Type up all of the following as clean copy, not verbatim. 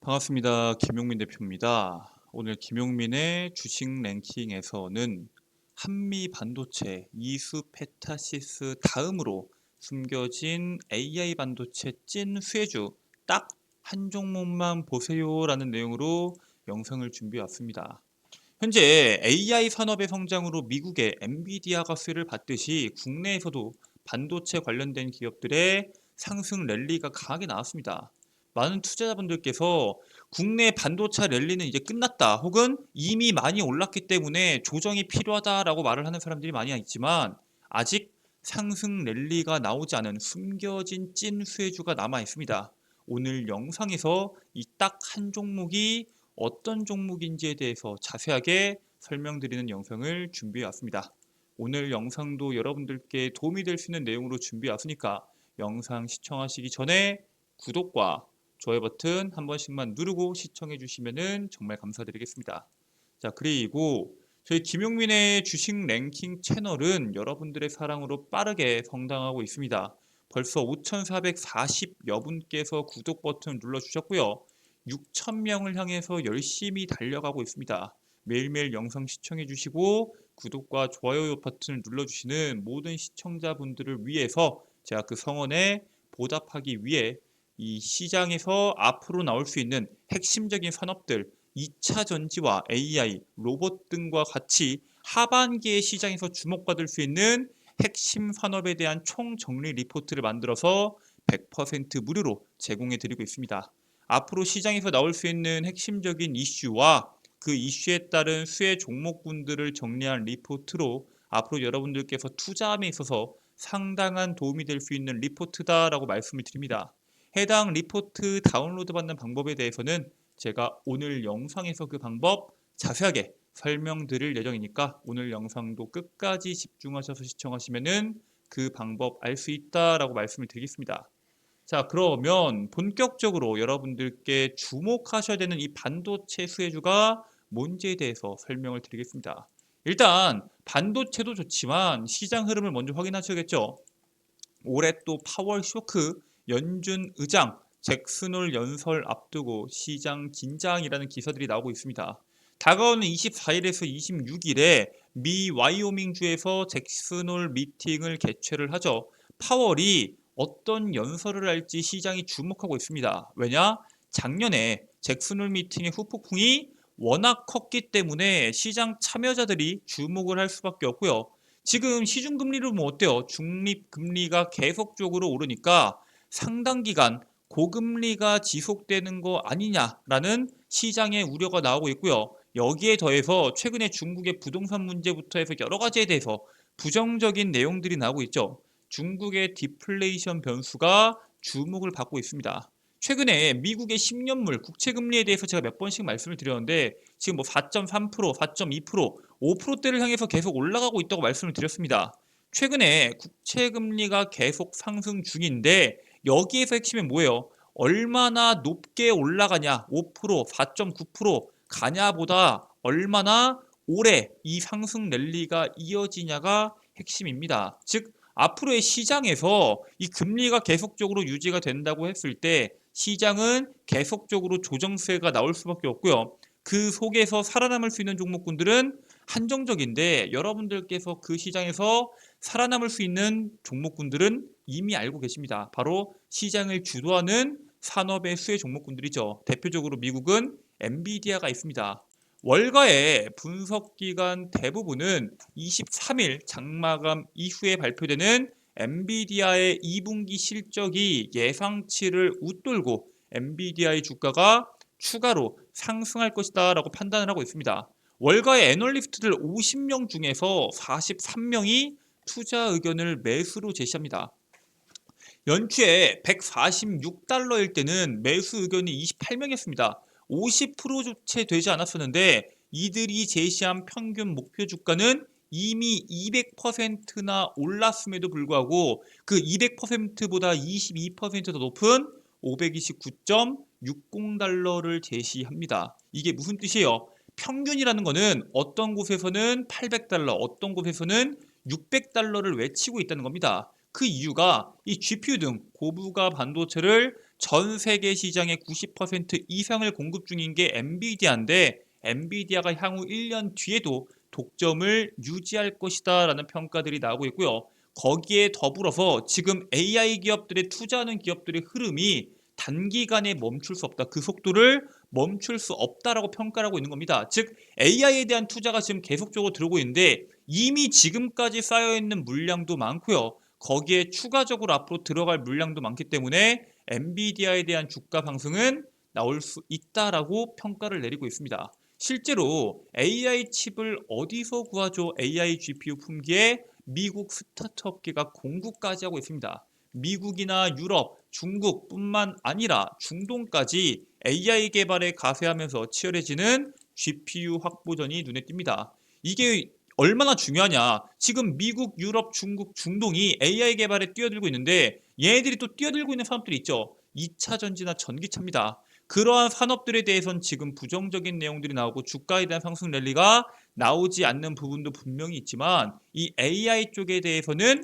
반갑습니다. 김용민 대표입니다. 오늘 김용민의 주식 랭킹에서는 한미 반도체, 이수 페타시스 다음으로 숨겨진 AI 반도체 찐 수혜주 딱 한 종목만 보세요라는 내용으로 영상을 준비해 왔습니다. 현재 AI 산업의 성장으로 미국의 엔비디아가 수혜를 받듯이 국내에서도 반도체 관련된 기업들의 상승 랠리가 강하게 나왔습니다. 많은 투자자분들께서 국내 반도체 랠리는 이제 끝났다 혹은 이미 많이 올랐기 때문에 조정이 필요하다라고 말을 하는 사람들이 많이 있지만 아직 상승 랠리가 나오지 않은 숨겨진 찐 수혜주가 남아 있습니다. 오늘 영상에서 이 딱 한 종목이 어떤 종목인지에 대해서 자세하게 설명드리는 영상을 준비해 왔습니다. 오늘 영상도 여러분들께 도움이 될 수 있는 내용으로 준비해 왔으니까 영상 시청하시기 전에 구독과 좋아요 버튼 한 번씩만 누르고 시청해 주시면 정말 감사드리겠습니다. 자, 그리고 저희 김용민의 주식 랭킹 채널은 여러분들의 사랑으로 빠르게 성장하고 있습니다. 벌써 5,440여 분께서 구독 버튼 눌러주셨고요. 6,000명을 향해서 열심히 달려가고 있습니다. 매일매일 영상 시청해 주시고 구독과 좋아요 버튼을 눌러주시는 모든 시청자분들을 위해서 제가 그 성원에 보답하기 위해 이 시장에서 앞으로 나올 수 있는 핵심적인 산업들 2차 전지와 AI, 로봇 등과 같이 하반기의 시장에서 주목받을 수 있는 핵심 산업에 대한 총정리 리포트를 만들어서 100% 무료로 제공해 드리고 있습니다. 앞으로 시장에서 나올 수 있는 핵심적인 이슈와 그 이슈에 따른 수혜 종목군들을 정리한 리포트로 앞으로 여러분들께서 투자함에 있어서 상당한 도움이 될 수 있는 리포트다라고 말씀을 드립니다. 해당 리포트 다운로드 받는 방법에 대해서는 제가 오늘 영상에서 그 방법 자세하게 설명드릴 예정이니까 오늘 영상도 끝까지 집중하셔서 시청하시면은 그 방법 알 수 있다라고 말씀을 드리겠습니다. 자, 그러면 본격적으로 여러분들께 주목하셔야 되는 이 반도체 수혜주가 뭔지에 대해서 설명을 드리겠습니다. 일단 반도체도 좋지만 시장 흐름을 먼저 확인하셔야겠죠. 올해 또 파월 쇼크, 연준 의장, 잭슨홀 연설 앞두고 시장 긴장이라는 기사들이 나오고 있습니다. 다가오는 24일에서 26일에 미 와이오밍주에서 잭슨홀 미팅을 개최를 하죠. 파월이 어떤 연설을 할지 시장이 주목하고 있습니다. 왜냐? 작년에 잭슨홀 미팅의 후폭풍이 워낙 컸기 때문에 시장 참여자들이 주목을 할 수밖에 없고요. 지금 시중금리를 뭐 어때요? 중립금리가 계속적으로 오르니까 상당 기간 고금리가 지속되는 거 아니냐라는 시장의 우려가 나오고 있고요. 여기에 더해서 최근에 중국의 부동산 문제부터 해서 여러 가지에 대해서 부정적인 내용들이 나오고 있죠. 중국의 디플레이션 변수가 주목을 받고 있습니다. 최근에 미국의 10년물 국채금리에 대해서 제가 몇 번씩 말씀을 드렸는데 지금 뭐 4.3%, 4.2%, 5%대를 향해서 계속 올라가고 있다고 말씀을 드렸습니다. 최근에 국채금리가 계속 상승 중인데 여기에서 핵심은 뭐예요? 얼마나 높게 올라가냐, 5%, 4.9% 가냐보다 얼마나 오래 이 상승 랠리가 이어지냐가 핵심입니다. 즉 앞으로의 시장에서 이 금리가 계속적으로 유지가 된다고 했을 때 시장은 계속적으로 조정세가 나올 수밖에 없고요. 그 속에서 살아남을 수 있는 종목군들은 한정적인데 여러분들께서 그 시장에서 살아남을 수 있는 종목군들은 이미 알고 계십니다. 바로 시장을 주도하는 산업의 수혜 종목군들이죠. 대표적으로 미국은 엔비디아가 있습니다. 월가의 분석기관 대부분은 23일 장마감 이후에 발표되는 엔비디아의 2분기 실적이 예상치를 웃돌고 엔비디아의 주가가 추가로 상승할 것이다 라고 판단을 하고 있습니다. 월가의 애널리스트들 50명 중에서 43명이 투자 의견을 매수로 제시합니다. 연초에 146달러일 때는 매수 의견이 28명이었습니다. 50%조차 되지 않았었는데 이들이 제시한 평균 목표 주가는 이미 200%나 올랐음에도 불구하고 그 200%보다 22%더 높은 529.60달러를 제시합니다. 이게 무슨 뜻이에요? 평균이라는 거는 어떤 곳에서는 800달러, 어떤 곳에서는 600달러를 외치고 있다는 겁니다. 그 이유가 이 GPU 등 고부가 반도체를 전 세계 시장의 90% 이상을 공급 중인 게 엔비디아인데 엔비디아가 향후 1년 뒤에도 독점을 유지할 것이다 라는 평가들이 나오고 있고요. 거기에 더불어서 지금 AI 기업들에 투자하는 기업들의 흐름이 단기간에 멈출 수 없다. 그 속도를 멈출 수 없다라고 평가를 하고 있는 겁니다. 즉 AI에 대한 투자가 지금 계속적으로 들어오고 있는데 이미 지금까지 쌓여있는 물량도 많고요. 거기에 추가적으로 앞으로 들어갈 물량도 많기 때문에 엔비디아에 대한 주가 상승은 나올 수 있다라고 평가를 내리고 있습니다. 실제로 AI 칩을 어디서 구하죠? AI GPU 품귀에 미국 스타트업계가 공급까지 하고 있습니다. 미국이나 유럽, 중국뿐만 아니라 중동까지 AI 개발에 가세하면서 치열해지는 GPU 확보전이 눈에 띕니다. 이게 얼마나 중요하냐. 지금 미국, 유럽, 중국, 중동이 AI 개발에 뛰어들고 있는데 얘네들이 또 뛰어들고 있는 산업들이 있죠. 2차 전지나 전기차입니다. 그러한 산업들에 대해서는 지금 부정적인 내용들이 나오고 주가에 대한 상승 랠리가 나오지 않는 부분도 분명히 있지만 이 AI 쪽에 대해서는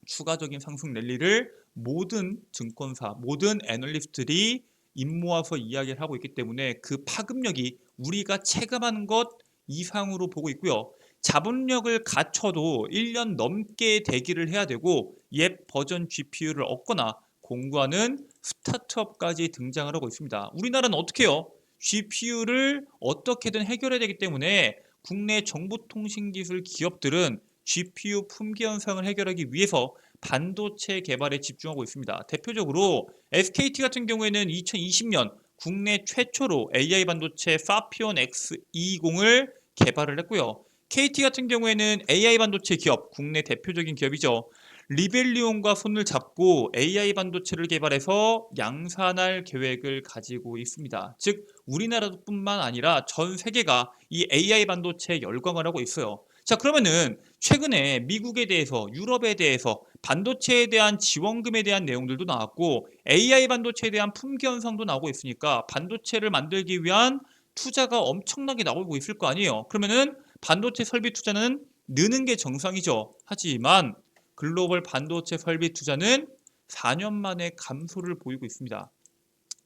추가적인 상승 랠리를 모든 증권사, 모든 애널리스트들이 입모아서 이야기를 하고 있기 때문에 그 파급력이 우리가 체감하는 것 이상으로 보고 있고요. 자본력을 갖춰도 1년 넘게 대기를 해야 되고 옛 버전 GPU를 얻거나 공구하는 스타트업까지 등장을 하고 있습니다. 우리나라는 어떻게 해요? GPU를 어떻게든 해결해야 되기 때문에 국내 정보통신기술 기업들은 GPU 품귀 현상을 해결하기 위해서 반도체 개발에 집중하고 있습니다. 대표적으로 SKT 같은 경우에는 2020년 국내 최초로 AI 반도체 파피온 X220을 개발을 했고요. KT 같은 경우에는 AI 반도체 기업, 국내 대표적인 기업이죠. 리벨리온과 손을 잡고 AI 반도체를 개발해서 양산할 계획을 가지고 있습니다. 즉 우리나라뿐만 아니라 전 세계가 이 AI 반도체에 열광을 하고 있어요. 자, 그러면은 최근에 미국에 대해서, 유럽에 대해서 반도체에 대한 지원금에 대한 내용들도 나왔고 AI 반도체에 대한 품귀 현상도 나오고 있으니까 반도체를 만들기 위한 투자가 엄청나게 나오고 있을 거 아니에요. 그러면은 반도체 설비 투자는 느는 게 정상이죠. 하지만 글로벌 반도체 설비 투자는 4년 만에 감소를 보이고 있습니다.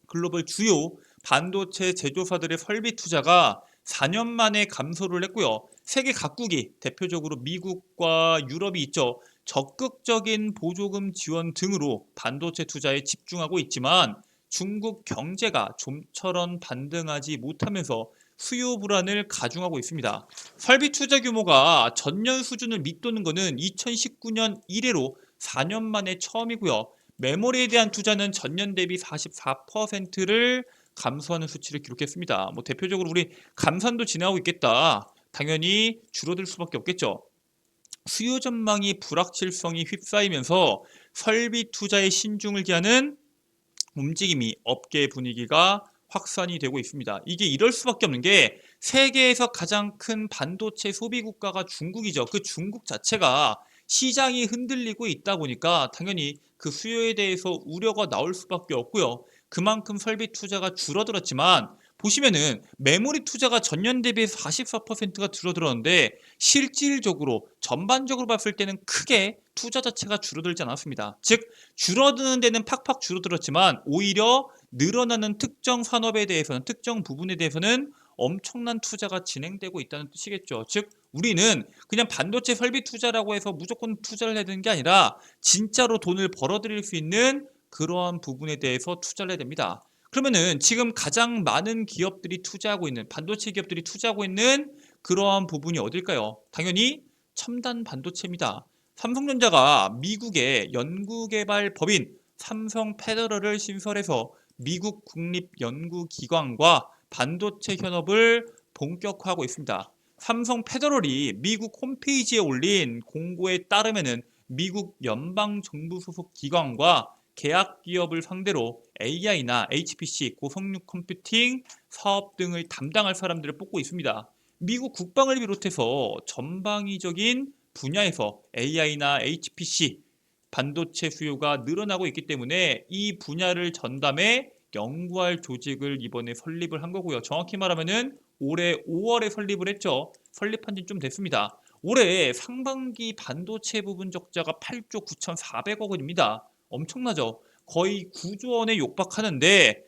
글로벌 주요 반도체 제조사들의 설비 투자가 4년 만에 감소를 했고요. 세계 각국이 대표적으로 미국과 유럽이 있죠. 적극적인 보조금 지원 등으로 반도체 투자에 집중하고 있지만 중국 경제가 좀처럼 반등하지 못하면서 수요 불안을 가중하고 있습니다. 설비 투자 규모가 전년 수준을 밑도는 것은 2019년 이래로 4년 만에 처음이고요. 메모리에 대한 투자는 전년 대비 44%를 감소하는 수치를 기록했습니다. 뭐 대표적으로 우리 감산도 지나고 있겠다. 당연히 줄어들 수밖에 없겠죠. 수요 전망이 불확실성이 휩싸이면서 설비 투자에 신중을 기하는 움직임이 업계 분위기가 확산이 되고 있습니다. 이게 이럴 수밖에 없는 게 세계에서 가장 큰 반도체 소비 국가가 중국이죠. 그 중국 자체가 시장이 흔들리고 있다 보니까 당연히 그 수요에 대해서 우려가 나올 수밖에 없고요. 그만큼 설비 투자가 줄어들었지만 보시면은 메모리 투자가 전년 대비해서 44%가 줄어들었는데 실질적으로 전반적으로 봤을 때는 크게 투자 자체가 줄어들지 않았습니다. 즉 줄어드는 데는 팍팍 줄어들었지만 오히려 늘어나는 특정 산업에 대해서는 특정 부분에 대해서는 엄청난 투자가 진행되고 있다는 뜻이겠죠. 즉 우리는 그냥 반도체 설비 투자라고 해서 무조건 투자를 해야 되는 게 아니라 진짜로 돈을 벌어들일 수 있는 그러한 부분에 대해서 투자를 해야 됩니다. 그러면은 지금 가장 많은 기업들이 투자하고 있는 반도체 기업들이 투자하고 있는 그러한 부분이 어딜까요? 당연히 첨단 반도체입니다. 삼성전자가 미국의 연구개발 법인 삼성 페더럴을 신설해서 미국 국립연구기관과 반도체 현업을 본격화하고 있습니다. 삼성 페더럴이 미국 홈페이지에 올린 공고에 따르면은 미국 연방정부 소속 기관과 계약 기업을 상대로 AI나 HPC, 고성능 컴퓨팅 사업 등을 담당할 사람들을 뽑고 있습니다. 미국 국방을 비롯해서 전방위적인 분야에서 AI나 HPC, 반도체 수요가 늘어나고 있기 때문에 이 분야를 전담해 연구할 조직을 이번에 설립을 한 거고요. 정확히 말하면은 올해 5월에 설립을 했죠. 설립한 지 좀 됐습니다. 올해 상반기 반도체 부분 적자가 8조 9,400억 원입니다. 엄청나죠. 거의 9조 원에 육박하는데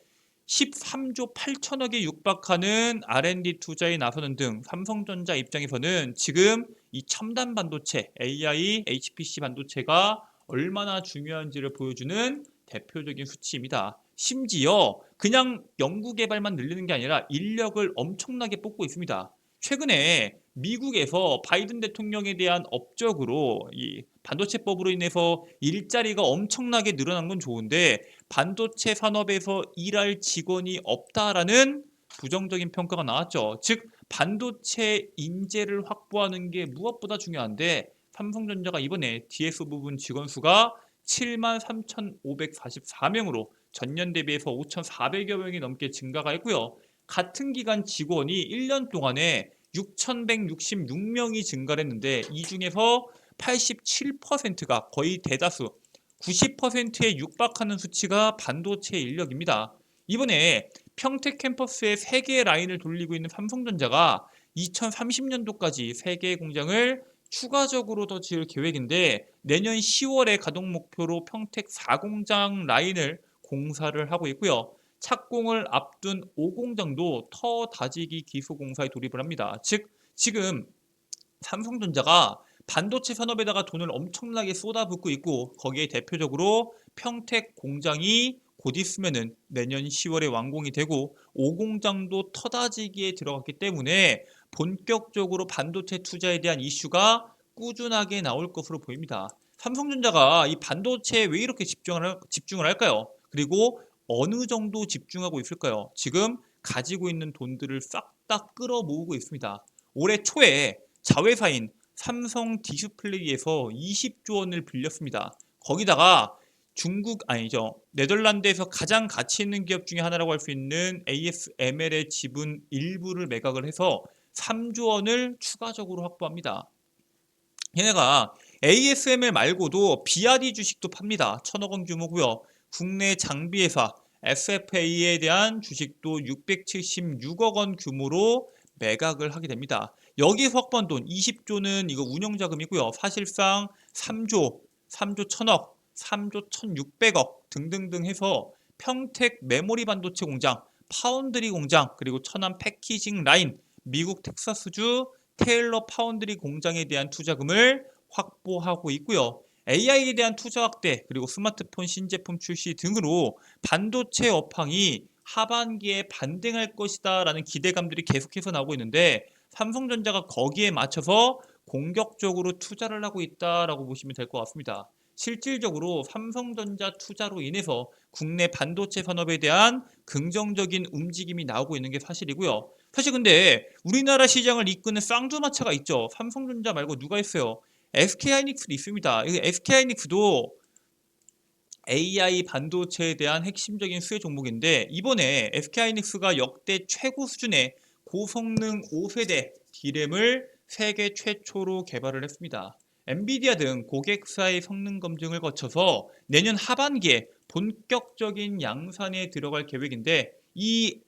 13조 8천억에 육박하는 R&D 투자에 나서는 등 삼성전자 입장에서는 지금 이 첨단 반도체, AI, HPC 반도체가 얼마나 중요한지를 보여주는 대표적인 수치입니다. 심지어 그냥 연구개발만 늘리는 게 아니라 인력을 엄청나게 뽑고 있습니다. 최근에 미국에서 바이든 대통령에 대한 업적으로 이 반도체법으로 인해서 일자리가 엄청나게 늘어난 건 좋은데 반도체 산업에서 일할 직원이 없다라는 부정적인 평가가 나왔죠. 즉 반도체 인재를 확보하는 게 무엇보다 중요한데 삼성전자가 이번에 DS 부분 직원 수가 73,544명으로 전년 대비해서 5,400여 명이 넘게 증가가 했고요. 같은 기간 직원이 1년 동안에 6,166명이 증가를 했는데 이 중에서 87%가 거의 대다수 90%에 육박하는 수치가 반도체 인력입니다. 이번에 평택 캠퍼스에 3개의 라인을 돌리고 있는 삼성전자가 2030년도까지 3개의 공장을 추가적으로 더 지을 계획인데 내년 10월에 가동 목표로 평택 4공장 라인을 공사를 하고 있고요. 착공을 앞둔 5공장도 터 다지기 기소 공사에 돌입을 합니다. 즉 지금 삼성전자가 반도체 산업에다가 돈을 엄청나게 쏟아붓고 있고 거기에 대표적으로 평택 공장이 곧 있으면은 내년 10월에 완공이 되고 5공장도 터다지기에 들어갔기 때문에 본격적으로 반도체 투자에 대한 이슈가 꾸준하게 나올 것으로 보입니다. 삼성전자가 이 반도체에 왜 이렇게 집중을 할까요? 그리고 어느 정도 집중하고 있을까요? 지금 가지고 있는 돈들을 싹 다 끌어모으고 있습니다. 올해 초에 자회사인 삼성 디스플레이에서 20조 원을 빌렸습니다. 거기다가 네덜란드에서 가장 가치 있는 기업 중에 하나라고 할 수 있는 ASML의 지분 일부를 매각을 해서 3조 원을 추가적으로 확보합니다. 얘네가 ASML 말고도 BRD 주식도 팝니다. 1,000억 원 규모고요. 국내 장비회사 SFA에 대한 주식도 676억 원 규모로 매각을 하게 됩니다. 여기서 확보한 돈 20조는 이거 운영자금이고요. 사실상 3조 1,000억, 3조 1,600억 등등등 해서 평택 메모리 반도체 공장, 파운드리 공장, 그리고 천안 패키징 라인, 미국 텍사스주 테일러 파운드리 공장에 대한 투자금을 확보하고 있고요. AI에 대한 투자 확대, 그리고 스마트폰 신제품 출시 등으로 반도체 업황이 하반기에 반등할 것이다 라는 기대감들이 계속해서 나오고 있는데 삼성전자가 거기에 맞춰서 공격적으로 투자를 하고 있다라고 보시면 될 것 같습니다. 실질적으로 삼성전자 투자로 인해서 국내 반도체 산업에 대한 긍정적인 움직임이 나오고 있는 게 사실이고요. 사실 근데 우리나라 시장을 이끄는 쌍두마차가 있죠. 삼성전자 말고 누가 있어요? SK하이닉스도 있습니다. SK하이닉스도 AI 반도체에 대한 핵심적인 수혜 종목인데 이번에 SK하이닉스가 역대 최고 수준의 고성능 5세대 D램을 세계 최초로 개발을 했습니다. 엔비디아 등 고객사의 성능 검증을 거쳐서 내년 하반기에 본격적인 양산에 들어갈 계획인데 이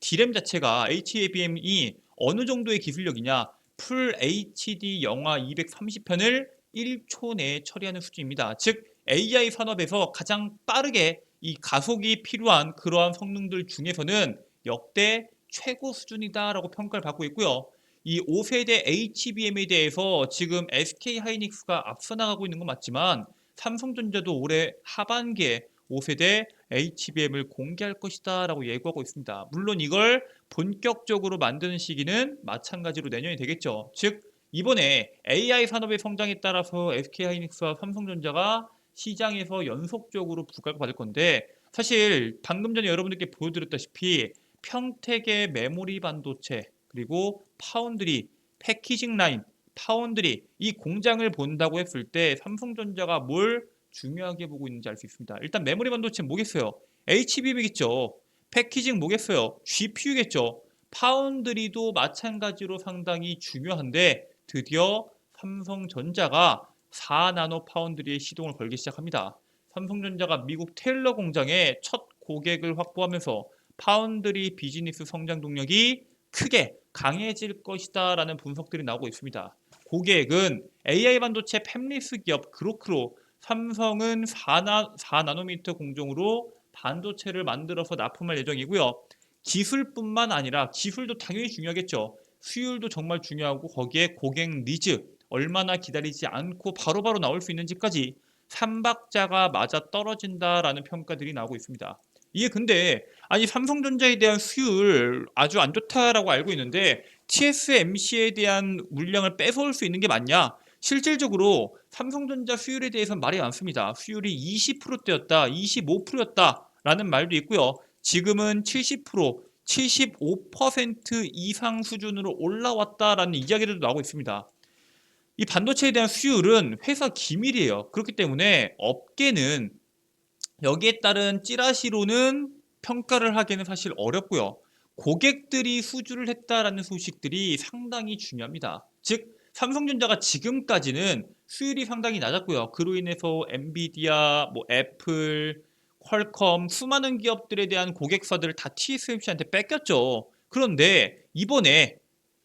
D램 자체가 HBM이 어느 정도의 기술력이냐 풀 HD 영화 230편을 1초 내에 처리하는 수준입니다. 즉 AI 산업에서 가장 빠르게 이 가속이 필요한 그러한 성능들 중에서는 역대 최고 수준이다라고 평가를 받고 있고요. 이 5세대 HBM에 대해서 지금 SK하이닉스가 앞서 나가고 있는 건 맞지만 삼성전자도 올해 하반기에 5세대 HBM을 공개할 것이다 라고 예고하고 있습니다. 물론 이걸 본격적으로 만드는 시기는 마찬가지로 내년이 되겠죠. 즉 이번에 AI 산업의 성장에 따라서 SK하이닉스와 삼성전자가 시장에서 연속적으로 부각을 받을 건데 사실 방금 전에 여러분들께 보여드렸다시피 평택의 메모리 반도체 그리고 파운드리, 패키징 라인, 파운드리 이 공장을 본다고 했을 때 삼성전자가 뭘 중요하게 보고 있는지 알 수 있습니다. 일단 메모리 반도체는 뭐겠어요? HBM이겠죠. 패키징 뭐겠어요? GPU겠죠. 파운드리도 마찬가지로 상당히 중요한데 드디어 삼성전자가 4나노 파운드리에 시동을 걸기 시작합니다. 삼성전자가 미국 테일러 공장에 첫 고객을 확보하면서 파운드리 비즈니스 성장 동력이 크게 강해질 것이다 라는 분석들이 나오고 있습니다. 고객은 AI 반도체 팹리스 기업 그로크로 삼성은 4나노미터 공정으로 반도체를 만들어서 납품할 예정이고요. 기술뿐만 아니라 기술도 당연히 중요하겠죠. 수율도 정말 중요하고 거기에 고객 니즈 얼마나 기다리지 않고 바로바로 나올 수 있는지까지 삼박자가 맞아 떨어진다라는 평가들이 나오고 있습니다. 이게 근데 아니 삼성전자에 대한 수율 아주 안 좋다라고 알고 있는데 TSMC에 대한 물량을 뺏어올 수 있는 게 맞냐? 실질적으로 삼성전자 수율에 대해서는 말이 많습니다. 수율이 20%대였다, 25%였다라는 말도 있고요. 지금은 70%, 75% 이상 수준으로 올라왔다라는 이야기들도 나오고 있습니다. 이 반도체에 대한 수율은 회사 기밀이에요. 그렇기 때문에 업계는 여기에 따른 찌라시로는 평가를 하기는 사실 어렵고요. 고객들이 수주를 했다라는 소식들이 상당히 중요합니다. 즉 삼성전자가 지금까지는 수율이 상당히 낮았고요. 그로 인해서 엔비디아, 애플, 퀄컴 수많은 기업들에 대한 고객사들을 다 TSMC한테 뺏겼죠. 그런데 이번에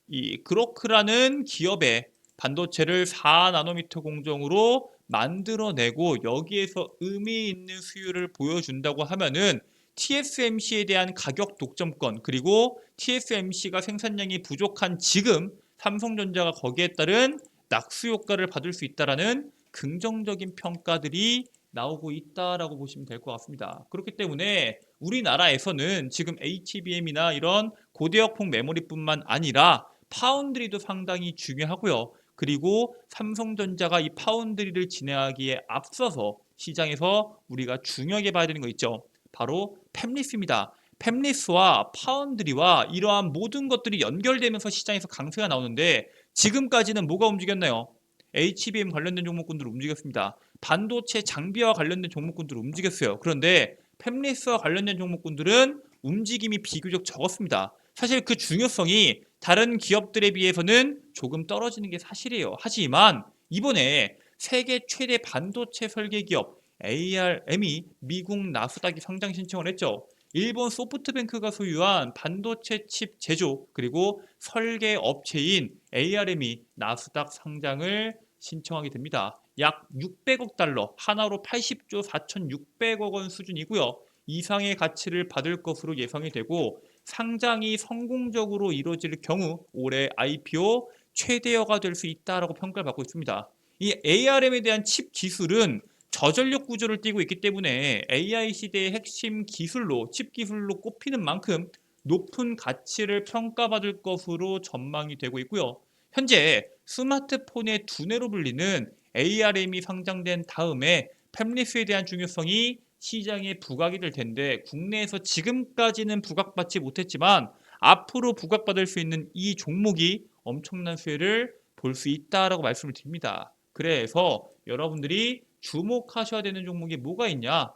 이 그로크라는 기업의 반도체를 4나노미터 공정으로 만들어내고 여기에서 의미 있는 수율을 보여준다고 하면은 TSMC에 대한 가격 독점권 그리고 TSMC가 생산량이 부족한 지금 삼성전자가 거기에 따른 낙수 효과를 받을 수 있다라는 긍정적인 평가들이 나오고 있다라고 보시면 될 것 같습니다. 그렇기 때문에 우리나라에서는 지금 HBM이나 이런 고대역폭 메모리뿐만 아니라 파운드리도 상당히 중요하고요. 그리고 삼성전자가 이 파운드리를 진행하기에 앞서서 시장에서 우리가 중요하게 봐야 되는 거 있죠. 바로 팹리스입니다. 팹리스와 파운드리와 이러한 모든 것들이 연결되면서 시장에서 강세가 나오는데 지금까지는 뭐가 움직였나요? HBM 관련된 종목군들 움직였습니다. 반도체 장비와 관련된 종목군들 움직였어요. 그런데 팹리스와 관련된 종목군들은 움직임이 비교적 적었습니다. 사실 그 중요성이 다른 기업들에 비해서는 조금 떨어지는 게 사실이에요. 하지만 이번에 세계 최대 반도체 설계 기업 ARM이 미국 나스닥에 상장 신청을 했죠. 일본 소프트뱅크가 소유한 반도체 칩 제조 그리고 설계 업체인 ARM이 나스닥 상장을 신청하게 됩니다. 약 600억 달러, 하나로 80조 4,600억 원 수준이고요. 이상의 가치를 받을 것으로 예상이 되고 상장이 성공적으로 이루어질 경우 올해 IPO 최대어가 될 수 있다라고 평가를 받고 있습니다. 이 ARM에 대한 칩 기술은 저전력 구조를 띠고 있기 때문에 AI 시대의 핵심 기술로 칩 기술로 꼽히는 만큼 높은 가치를 평가받을 것으로 전망이 되고 있고요. 현재 스마트폰의 두뇌로 불리는 ARM이 상장된 다음에 팹리스에 대한 중요성이 시장에 부각이 될 텐데 국내에서 지금까지는 부각받지 못했지만 앞으로 부각받을 수 있는 이 종목이 엄청난 수혜를 볼 수 있다라고 말씀을 드립니다. 그래서 여러분들이 주목하셔야 되는 종목이 뭐가 있냐?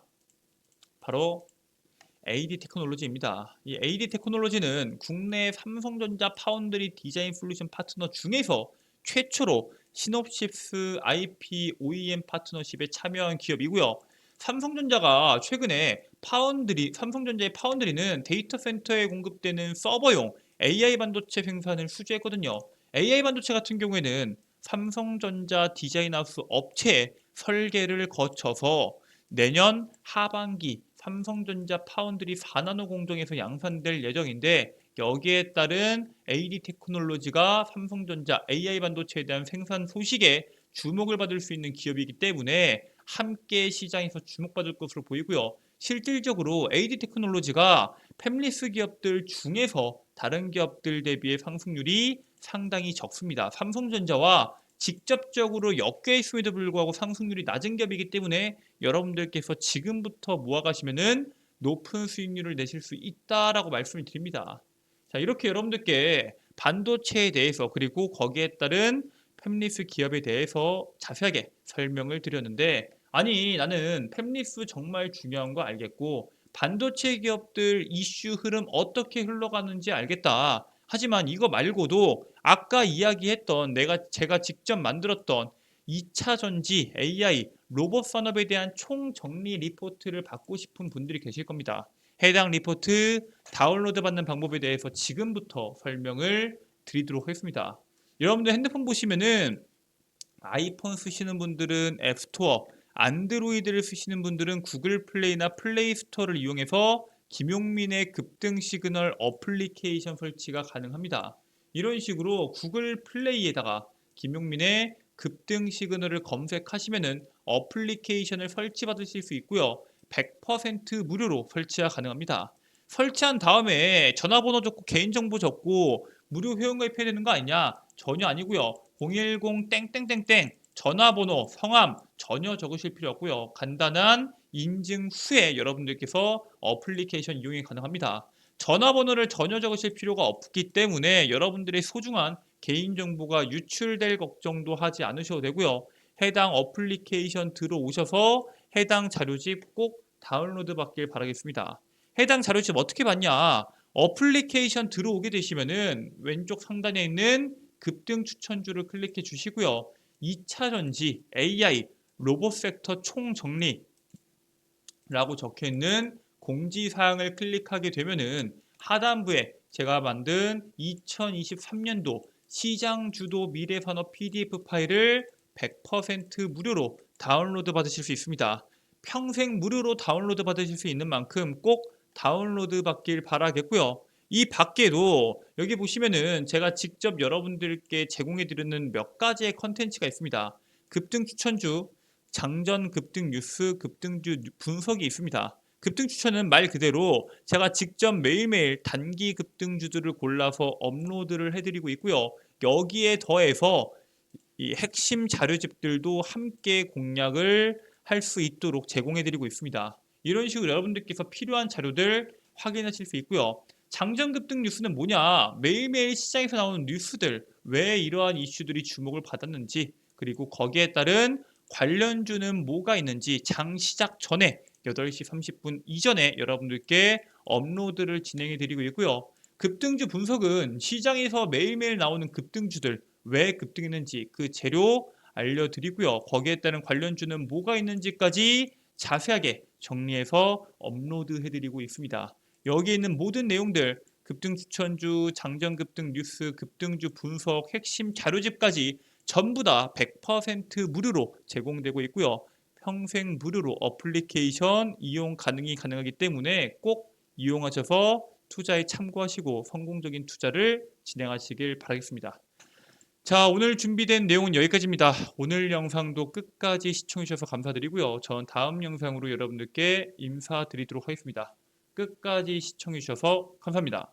바로 AD 테크놀로지입니다. 이 AD 테크놀로지는 국내 삼성전자 파운드리 디자인 솔루션 파트너 중에서 최초로 시놉시스 IP OEM 파트너십에 참여한 기업이고요. 삼성전자가 최근에 삼성전자의 파운드리는 데이터 센터에 공급되는 서버용 AI 반도체 생산을 수주했거든요. AI 반도체 같은 경우에는 삼성전자 디자인하우스 업체의 설계를 거쳐서 내년 하반기 삼성전자 파운드리 4나노 공정에서 양산될 예정인데 여기에 따른 AD 테크놀로지가 삼성전자 AI 반도체에 대한 생산 소식에 주목을 받을 수 있는 기업이기 때문에 함께 시장에서 주목받을 것으로 보이고요. 실질적으로 AD 테크놀로지가 팹리스 기업들 중에서 다른 기업들 대비해 상승률이 상당히 적습니다. 삼성전자와 직접적으로 엮여 있음에도 불구하고 상승률이 낮은 기업이기 때문에 여러분들께서 지금부터 모아가시면은 높은 수익률을 내실 수 있다라고 말씀을 드립니다. 자, 이렇게 여러분들께 반도체에 대해서 그리고 거기에 따른 팹리스 기업에 대해서 자세하게 설명을 드렸는데 아니 나는 팹리스 정말 중요한 거 알겠고 반도체 기업들 이슈 흐름 어떻게 흘러가는지 알겠다. 하지만 이거 말고도 아까 이야기했던 제가 직접 만들었던 2차 전지, AI, 로봇 산업에 대한 총정리 리포트를 받고 싶은 분들이 계실 겁니다. 해당 리포트 다운로드 받는 방법에 대해서 지금부터 설명을 드리도록 하겠습니다. 여러분들 핸드폰 보시면은 아이폰 쓰시는 분들은 앱스토어, 안드로이드를 쓰시는 분들은 구글 플레이나 플레이 스토어를 이용해서 김용민의 급등 시그널 어플리케이션 설치가 가능합니다. 이런 식으로 구글 플레이에다가 김용민의 급등 시그널을 검색하시면은 어플리케이션을 설치받으실 수 있고요. 100% 무료로 설치가 가능합니다. 설치한 다음에 전화번호 적고 개인정보 적고 무료 회원가입해야 되는 거 아니냐? 전혀 아니고요. 010 땡땡땡땡 전화번호, 성함 전혀 적으실 필요 없고요. 간단한 인증 후에 여러분들께서 어플리케이션 이용이 가능합니다. 전화번호를 전혀 적으실 필요가 없기 때문에 여러분들의 소중한 개인정보가 유출될 걱정도 하지 않으셔도 되고요. 해당 어플리케이션 들어오셔서 해당 자료집 꼭 다운로드 받길 바라겠습니다. 해당 자료집 어떻게 받냐? 어플리케이션 들어오게 되시면은 왼쪽 상단에 있는 급등 추천주를 클릭해 주시고요. 2차 전지, AI, 로봇 섹터 총정리라고 적혀 있는 공지사항을 클릭하게 되면은 하단부에 제가 만든 2023년도 시장 주도 미래산업 PDF 파일을 100% 무료로 다운로드 받으실 수 있습니다. 평생 무료로 다운로드 받으실 수 있는 만큼 꼭 다운로드 받길 바라겠고요. 이 밖에도 여기 보시면은 제가 직접 여러분들께 제공해 드리는 몇 가지의 컨텐츠가 있습니다. 급등 추천주, 장전 급등 뉴스, 급등주 분석이 있습니다. 급등 추천은 말 그대로 제가 직접 매일매일 단기 급등주들을 골라서 업로드를 해드리고 있고요. 여기에 더해서 이 핵심 자료집들도 함께 공략을 할 수 있도록 제공해드리고 있습니다. 이런 식으로 여러분들께서 필요한 자료들 확인하실 수 있고요. 장전급등 뉴스는 뭐냐? 매일매일 시장에서 나오는 뉴스들, 왜 이러한 이슈들이 주목을 받았는지, 그리고 거기에 따른 관련주는 뭐가 있는지 장 시작 전에 8시 30분 이전에 여러분들께 업로드를 진행해 드리고 있고요. 급등주 분석은 시장에서 매일매일 나오는 급등주들, 왜 급등했는지 그 재료 알려드리고요. 거기에 따른 관련주는 뭐가 있는지까지 자세하게 정리해서 업로드해드리고 있습니다. 여기 있는 모든 내용들, 급등 추천주, 장전 급등 뉴스, 급등주 분석, 핵심 자료집까지 전부 다 100% 무료로 제공되고 있고요. 평생 무료로 어플리케이션 이용 가능하기 때문에 꼭 이용하셔서 투자에 참고하시고 성공적인 투자를 진행하시길 바라겠습니다. 자, 오늘 준비된 내용은 여기까지입니다. 오늘 영상도 끝까지 시청해주셔서 감사드리고요. 전 다음 영상으로 여러분들께 인사드리도록 하겠습니다. 끝까지 시청해주셔서 감사합니다.